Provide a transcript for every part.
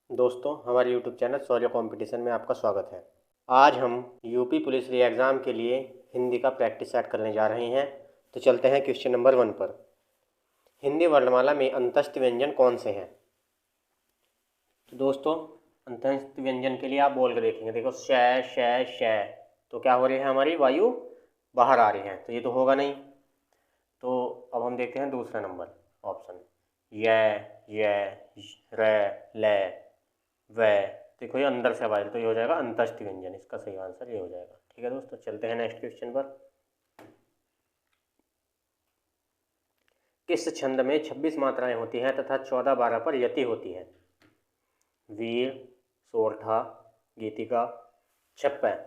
दोस्तों, हमारे YouTube channel शौर्य competition में आपका स्वागत है। आज हम यूपी पुलिस री एग्ज़ाम के लिए हिंदी का प्रैक्टिस सेट करने जा रहे हैं। तो चलते हैं क्वेश्चन नंबर 1 पर। हिंदी वर्णमाला में अंतस्थ व्यंजन कौन से हैं? तो दोस्तों, अंतस्थ व्यंजन के लिए आप बोल के देखेंगे। देखो, शय, शय, शय। तो क्या हो रही है, हमारी वायु बाहर आ रही है, तो ये तो होगा नहीं। तो अब हम देखते हैं दूसरा नंबर ऑप्शन, य, र, ल, व। देखो, ये अंदर से आवाज, तो ये हो जाएगा अंतस्थ व्यंजन। इसका सही आंसर ये हो जाएगा। ठीक है दोस्तों, चलते हैं नेक्स्ट क्वेश्चन पर। किस छंद में 26 मात्राएं होती हैं तथा 14-12 पर यति होती है? वीर, सोरठा, गीतिका, छप्पन।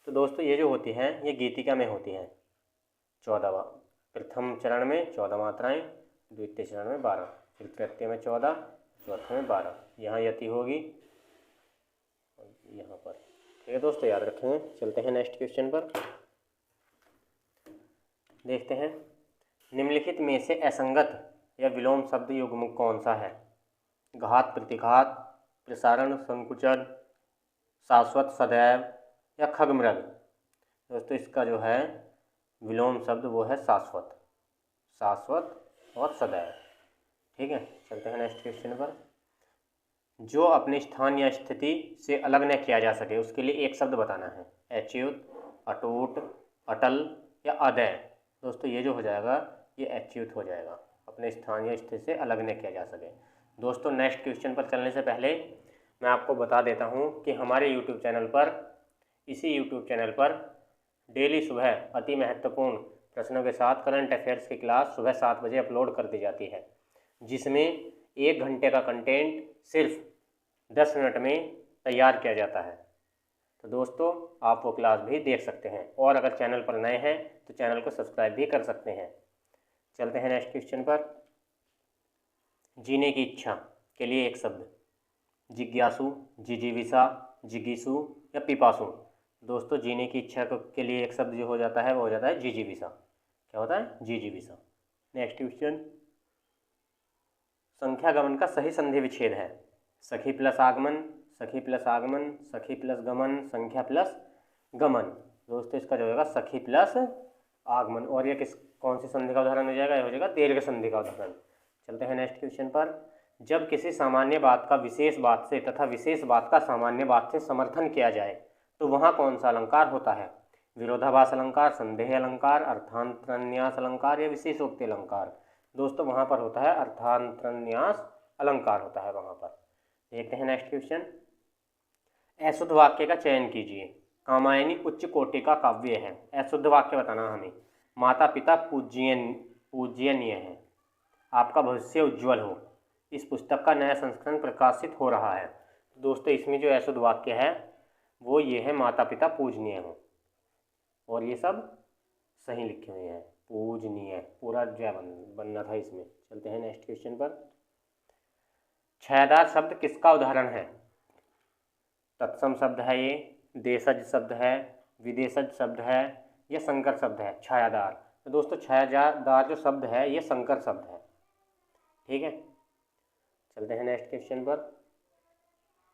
तो दोस्तों, ये जो होती हैं ये गीतिका में होती हैं। 14, प्रथम चरण में 14 मात्राएं, द्वितीय चरण में 12, फिर तृतीय में 14, चौथे में 12। यहाँ यति होगी यहाँ पर। ठीक है दोस्तों, याद रखेंगे। चलते हैं नेक्स्ट क्वेश्चन पर। देखते हैं, निम्नलिखित में से असंगत या विलोम शब्द युग्म कौन सा है? घात, प्रतिघात, प्रसारण, संकुचन, शाश्वत, सदैव या खगमृग। दोस्तों, इसका जो है विलोम शब्द वो है शाश्वत, शाश्वत और सदैव। ठीक है, चलते हैं नेक्स्ट क्वेश्चन पर। जो अपने स्थान या स्थिति से अलग न किया जा सके उसके लिए एक शब्द बताना है। अच्युत, अटूट, अटल या अदय। दोस्तों, ये जो हो जाएगा ये अच्युत हो जाएगा, अपने स्थान या स्थिति से अलग न किया जा सके। दोस्तों, नेक्स्ट क्वेश्चन पर चलने से पहले मैं आपको बता देता हूँ कि हमारे यूट्यूब चैनल पर, इसी यूट्यूब चैनल पर डेली सुबह अति महत्वपूर्ण प्रश्नों के साथ करंट अफेयर्स की क्लास सुबह 7 बजे अपलोड कर दी जाती है, जिसमें 1 घंटे का कंटेंट सिर्फ 10 मिनट में तैयार किया जाता है। तो दोस्तों, आप वो क्लास भी देख सकते हैं, और अगर चैनल पर नए हैं तो चैनल को सब्सक्राइब भी कर सकते हैं। चलते हैं नेक्स्ट क्वेश्चन पर। जीने की इच्छा के लिए एक शब्द। जिज्ञासु, जिजीविषा, जिगीसु या पिपासु। दोस्तों, जीने की इच्छा के लिए एक शब्द जो हो जाता है वो हो जाता है जिजीविषा। क्या होता है? जिजीविषा। नेक्स्ट क्वेश्चन, संख्या गमन का सही संधि विच्छेद है। सखी प्लस आगमन, सखी प्लस आगमन, सखी प्लस गमन, संख्या प्लस गमन। दोस्तों, इसका जो होगा सखी प्लस आगमन। और ये कौन सी संधि का उदाहरण हो जाएगा? ये हो जाएगा दीर्घ संधि का उदाहरण। चलते हैं नेक्स्ट क्वेश्चन पर। जब किसी सामान्य बात का विशेष बात से तथा विशेष बात का सामान्य बात से समर्थन किया जाए तो वहाँ कौन सा अलंकार होता है? विरोधाभास अलंकार, संदेह अलंकार, अर्थांतरन्यास अलंकार या विशेषोक्ति अलंकार। दोस्तों, वहाँ पर होता है अर्थांतरन्यास अलंकार होता है वहाँ पर। देखते हैं नेक्स्ट क्वेश्चन। अशुद्ध वाक्य का चयन कीजिए। कामायनी उच्च कोटि का काव्य है। अशुद्ध वाक्य बताना हमें। माता पिता पूज्यनीय है। आपका भविष्य उज्ज्वल हो। इस पुस्तक का नया संस्करण प्रकाशित हो रहा है। दोस्तों, इसमें जो अशुद्ध वाक्य है वो ये है, माता पिता पूजनीय हो। और ये सब सही लिखे हुए हैं, पूजनीय, पूरा जय बनना था इसमें। चलते हैं नेक्स्ट क्वेश्चन पर। छायादार शब्द किसका उदाहरण है? तत्सम शब्द है ये, देशज शब्द है, विदेशज शब्द है या संकर शब्द है छायादार। तो दोस्तों, छायादार जो शब्द है ये संकर शब्द है। ठीक है, चलते हैं नेक्स्ट क्वेश्चन पर।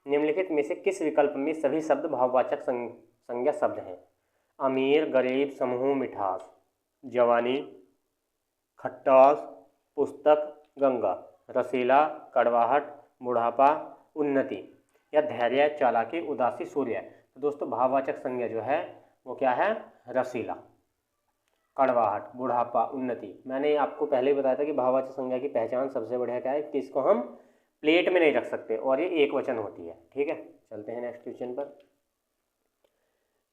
निम्नलिखित में से किस विकल्प में सभी शब्द भाववाचक संज्ञा शब्द हैं? अमीर, गरीब, समूह, मिठास, जवानी, खट्टास, पुस्तक, गंगा, रसीला, कड़वाहट, बुढ़ापा, उन्नति या धैर्य, चालाकी, उदासी, सूर्य। तो दोस्तों, भाववाचक संज्ञा जो है वो क्या है? रसीला, कड़वाहट, बुढ़ापा, उन्नति। मैंने आपको पहले ही बताया था कि भाववाचक संज्ञा की पहचान सबसे बढ़िया क्या है कि इसको हम प्लेट में नहीं रख सकते और ये एक वचन होती है। ठीक है, चलते हैं नेक्स्ट क्वेश्चन पर।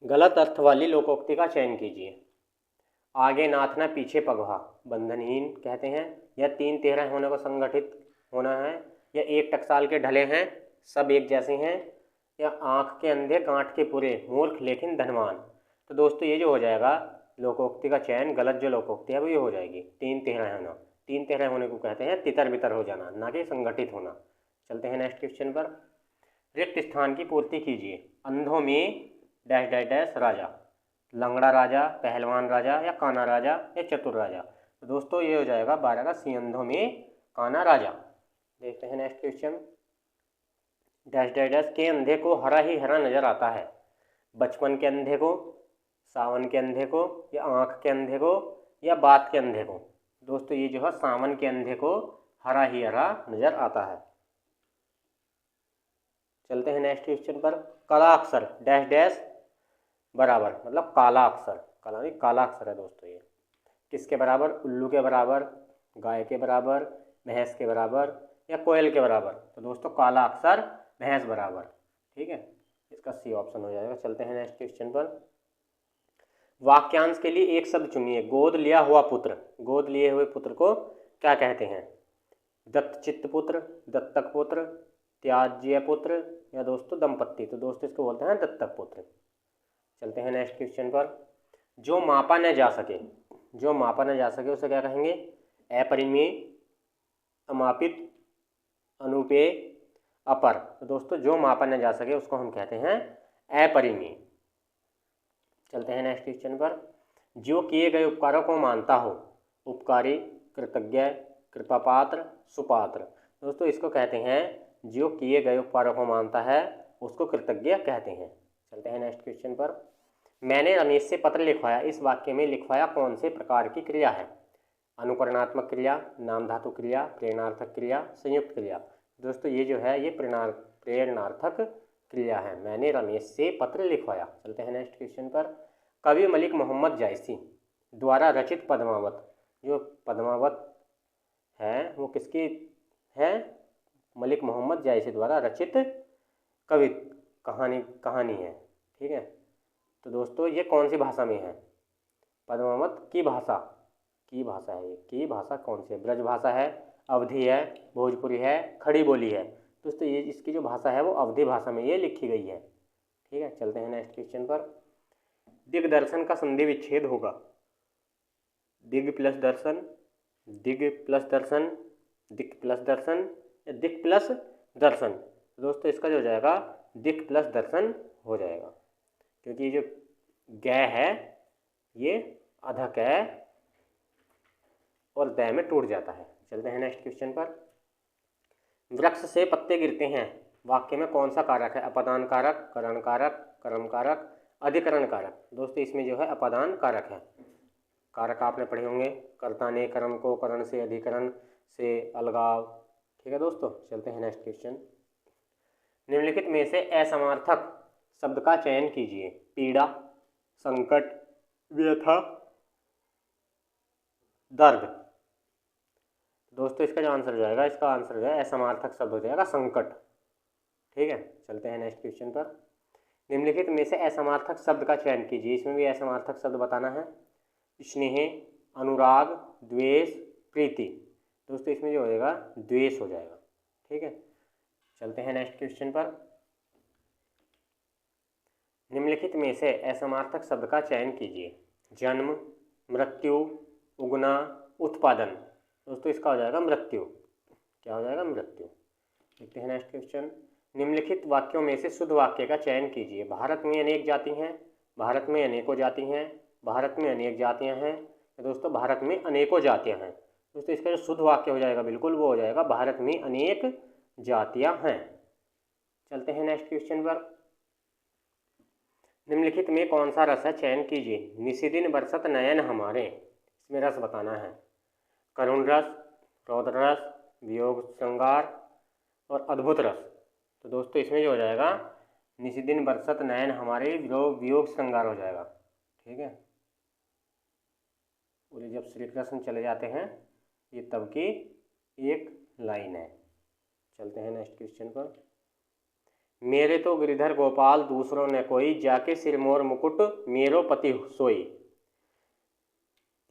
गलत अर्थ वाली लोकोक्ति का चयन कीजिए। आगे नाथना पीछे पगहा बंधनहीन कहते हैं, या 3 तेरह होने को संगठित होना है, या एक टकसाल के ढले हैं सब एक जैसे हैं, या आँख के अंधे गांठ के पूरे मूर्ख लेकिन धनवान। तो दोस्तों, ये जो हो जाएगा लोकोक्ति का चयन, गलत जो लोकोक्ति है वो ये हो जाएगी 3 तेरह होना। 3 तेरह होने को कहते हैं तितर बितर हो जाना, ना कि संगठित होना। चलते हैं नेक्स्ट क्वेश्चन पर। रिक्त स्थान की पूर्ति कीजिए। अंधों में डैश डैश डैश राजा। लंगड़ा राजा, पहलवान राजा या काना राजा या चतुर राजा। तो दोस्तों, ये हो जाएगा 12 का सी, अंधों में काना राजा। देखते हैं next question. Dash dash dash के अंधे को हरा ही हरा नजर आता है। बचपन के अंधे को, सावन के अंधे को, या आँख के अंधे को, या बात के अंधे को। दोस्तों ये जो है सावन के अंधे को हरा ही हरा नजर आता है। चलते हैं नेक्स्ट क्वेश्चन पर। काला अक्षर डैश डैश बराबर, मतलब काला अक्षर, काला नहीं काला अक्षर है दोस्तों ये। किसके बराबर? उल्लू के बराबर, गाय के बराबर, भैंस के बराबर, या कोयल के बराबर। तो दोस्तों काला अक्षर भैंस बराबर, ठीक है, इसका सी ऑप्शन हो जाएगा। चलते हैं नेक्स्ट क्वेश्चन पर। वाक्यांश के लिए एक शब्द चुनिए। गोद लिया हुआ पुत्र, गोद लिए हुए पुत्र को क्या कहते हैं? दत्तचित्त पुत्र, दत्तक पुत्र, त्याज्य पुत्र, या दोस्तों दंपत्ति। तो दोस्तों इसको बोलते हैं दत्तक पुत्र। चलते हैं नेक्स्ट क्वेश्चन पर। जो मापा न जा सके, जो मापा न जा सके उसे क्या कहेंगे? अपरिमेय, अमापित, अनुपेय, अपर। तो दोस्तों जो मापा न जा सके उसको हम कहते हैं अपरिमेय। चलते हैं नेक्स्ट क्वेश्चन पर। जो किए गए उपकारों को मानता हो, उपकारी, कृतज्ञ, कृपापात्र, सुपात्र। दोस्तों इसको कहते हैं, जो किए गए उपकारों को मानता है उसको कृतज्ञ कहते हैं। चलते हैं नेक्स्ट क्वेश्चन पर। मैंने रमेश से पत्र लिखवाया, इस वाक्य में लिखवाया कौन से प्रकार की क्रिया है? अनुकरणात्मक क्रिया, नाम धातु क्रिया, प्रेरणार्थक क्रिया, संयुक्त क्रिया। दोस्तों ये जो है ये प्रेरणार्थक क्रिया है। मैंने रमेश से पत्र लिखवाया। चलते हैं नेक्स्ट क्वेश्चन पर। कवि मलिक मोहम्मद जायसी द्वारा रचित पद्मावत, जो पद्मावत है वो किसकी है? मलिक मोहम्मद जायसी द्वारा रचित कहानी है, ठीक है। तो दोस्तों ये कौन सी भाषा में है? पद्मावत की भाषा है ये। की भाषा कौन सी है? ब्रज भाषा है, अवधी है, भोजपुरी है, खड़ी बोली है। दोस्तों ये इसकी जो भाषा है वो अवधी भाषा में ये लिखी गई है, ठीक है। चलते हैं नेक्स्ट क्वेश्चन पर। दिग्दर्शन का संधि विच्छेद होगा। दिग प्लस दर्शन, दिग प्लस दर्शन, दिक प्लस दर्शन, या दिक प्लस दर्शन। दोस्तों इसका जो हो जाएगा दिक प्लस दर्शन हो जाएगा, क्योंकि जो ग है ये अधक है और द में टूट जाता है। चलते हैं नेक्स्ट क्वेश्चन पर। वृक्ष से पत्ते गिरते हैं, वाक्य में कौन सा कारक है? अपादान कारक, करण कारक, कर्म कारक, अधिकरण कारक। दोस्तों इसमें जो है अपादान कारक है। कारक आपने पढ़े होंगे, कर्ता ने कर्म को करण से, अधिकरण से अलगाव, ठीक है दोस्तों। चलते हैं नेक्स्ट क्वेश्चन। निम्नलिखित में से असमार्थक शब्द का चयन कीजिए। पीड़ा, संकट, व्यथा, दर्द। दोस्तों इसका जो आंसर हो जाएगा, इसका आंसर हो जाएगा असमार्थक शब्द हो जाएगा संकट, ठीक है। चलते हैं नेक्स्ट क्वेश्चन पर। निम्नलिखित में से असमार्थक शब्द का चयन कीजिए। इसमें भी असमार्थक शब्द बताना है। स्नेह, अनुराग, द्वेष, प्रीति। दोस्तों इसमें जो हो जाएगा द्वेष हो जाएगा, ठीक है। चलते हैं नेक्स्ट क्वेश्चन पर। निम्नलिखित में से असमार्थक शब्द का चयन कीजिए। जन्म, मृत्यु, उगना, उत्पादन। दोस्तों इसका हो जाएगा मृत्यु। क्या हो जाएगा? मृत्यु। देखते हैं नेक्स्ट क्वेश्चन। निम्नलिखित वाक्यों में से शुद्ध वाक्य का चयन कीजिए। भारत में अनेक जाति हैं, भारत में अनेकों जाति हैं, भारत में अनेक जातियां हैं। तो दोस्तों भारत में अनेकों जातियां हैं। दोस्तों इसका जो शुद्ध वाक्य हो जाएगा बिल्कुल वो हो जाएगा भारत में अनेक जातियां हैं। चलते हैं नेक्स्ट क्वेश्चन पर। निम्नलिखित में कौन सा रस है? चयन कीजिए। निशिदिन बरसत नयन हमारे, इसमें रस बताना है। करुण रस, रौद्र रस, वियोग श्रृंगार, और अद्भुत रस। तो दोस्तों इसमें जो हो जाएगा निशिदिन बरसत नयन हमारे, वियोग श्रृंगार हो जाएगा, ठीक है। बोले जब श्री कृष्ण चले जाते हैं, ये तब की एक लाइन है। चलते हैं नेक्स्ट क्वेश्चन पर। मेरे तो गिरिधर गोपाल दूसरों ने कोई, जाके सिरमोर मुकुट मेरो पति सोई।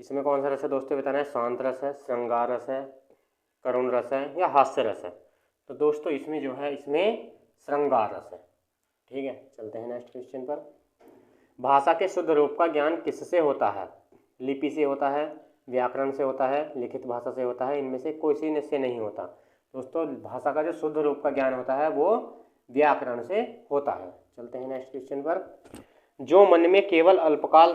इसमें कौन सा रस है दोस्तों बताना है। शांत रस है, श्रृंगार रस है, करुण रस है, या हास्य रस है। तो दोस्तों इसमें जो है इसमें श्रृंगार रस है, ठीक है। चलते हैं नेक्स्ट क्वेश्चन पर। भाषा के शुद्ध रूप का ज्ञान किससे होता है? लिपि से होता है, व्याकरण से होता है, लिखित भाषा से होता है, इनमें से कोई से नहीं होता। दोस्तों भाषा का जो शुद्ध रूप का ज्ञान होता है वो व्याकरण से होता है। चलते हैं नेक्स्ट क्वेश्चन पर। जो मन में केवल अल्पकाल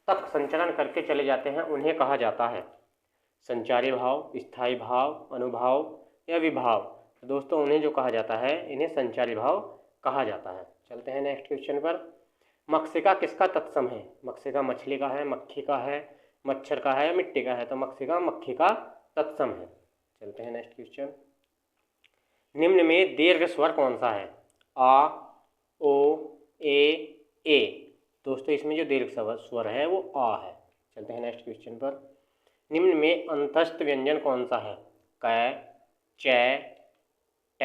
तक संचरण करके चले जाते हैं उन्हें कहा जाता है संचारी भाव, स्थायी भाव, अनुभाव, या विभाव। तो दोस्तों उन्हें जो कहा जाता है, इन्हें संचारी भाव कहा जाता है। चलते हैं नेक्स्ट क्वेश्चन पर। मक्षिका किसका तत्सम है? मक्षिका मछली का है, मक्खी का है, मच्छर का है या मिट्टी का है? तो मक्षिका मक्खी का तत्सम है। चलते हैं नेक्स्ट क्वेश्चन। निम्न में दीर्घ स्वर कौन सा है? आ, ओ, ए। दोस्तों इसमें जो दीर्घ स्वर है वो आ है। चलते हैं नेक्स्ट क्वेश्चन पर। निम्न में अंतस्थ व्यंजन कौन सा है? क, च, ट,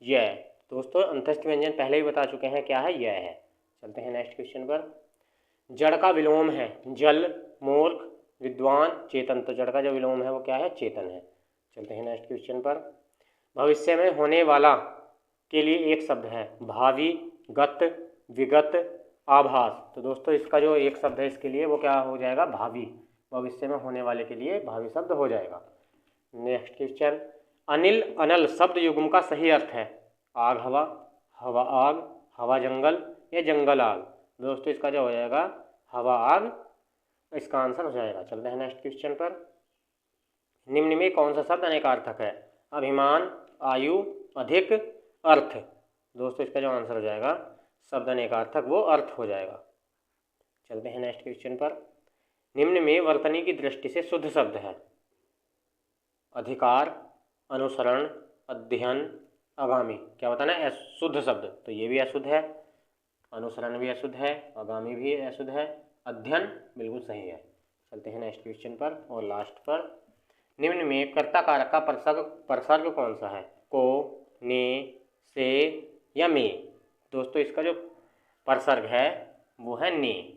य। दोस्तों अंतस्थ व्यंजन पहले ही बता चुके हैं, क्या है? यह है। चलते हैं नेक्स्ट क्वेश्चन पर। जड़ का विलोम है जल, मूर्ख, विद्वान, चेतन। तो जड़ का जो विलोम है वो क्या है? चेतन है। चलते हैं नेक्स्ट क्वेश्चन पर। भविष्य में होने वाला के लिए एक शब्द है, भावी, गत, विगत, आभास। तो दोस्तों इसका जो एक शब्द है इसके लिए वो क्या हो जाएगा? भावी। भविष्य में होने वाले के लिए भावी शब्द हो जाएगा। Next question. अनिल अनल शब्द युग्म का सही अर्थ है? आग हवा, हवा आग, हवा जंगल या जंगल आग। दोस्तों इसका जो हो जाएगा हवा आग, इसका आंसर हो जाएगा। चलते हैं नेक्स्ट क्वेश्चन पर। निम्न में कौन सा शब्द अनेकार्थक है? अभिमान, आयु, अधिक, अर्थ। दोस्तों इसका जो आंसर हो जाएगा शब्द अनेकार्थक वो अर्थ हो जाएगा। चलते हैं नेक्स्ट क्वेश्चन पर। निम्न में वर्तनी की दृष्टि से शुद्ध शब्द है? अधिकार, अनुसरण, अध्ययन, आगामी। क्या बताना है? शुद्ध शब्द। तो ये भी अशुद्ध है, अनुसरण भी अशुद्ध है, आगामी भी अशुद्ध है, अध्ययन बिल्कुल सही है। चलते हैं नेक्स्ट क्वेश्चन पर और लास्ट पर। निम्न में कर्ता कारक का प्रसर्ग कौन सा है? को, ने, से या में। दोस्तों इसका जो प्रसर्ग है वो है ने,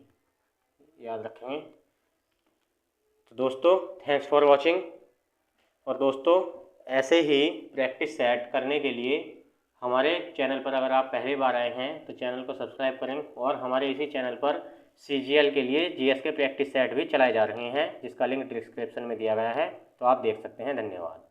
याद रखेंगे। तो दोस्तों थैंक्स फॉर वॉचिंग। और दोस्तों ऐसे ही प्रैक्टिस सेट करने के लिए हमारे चैनल पर अगर आप पहली बार आए हैं तो चैनल को सब्सक्राइब करें, और हमारे इसी चैनल पर CGL के लिए GS के प्रैक्टिस सेट भी चलाए जा रहे हैं, जिसका लिंक डिस्क्रिप्शन में दिया गया है, तो आप देख सकते हैं। धन्यवाद।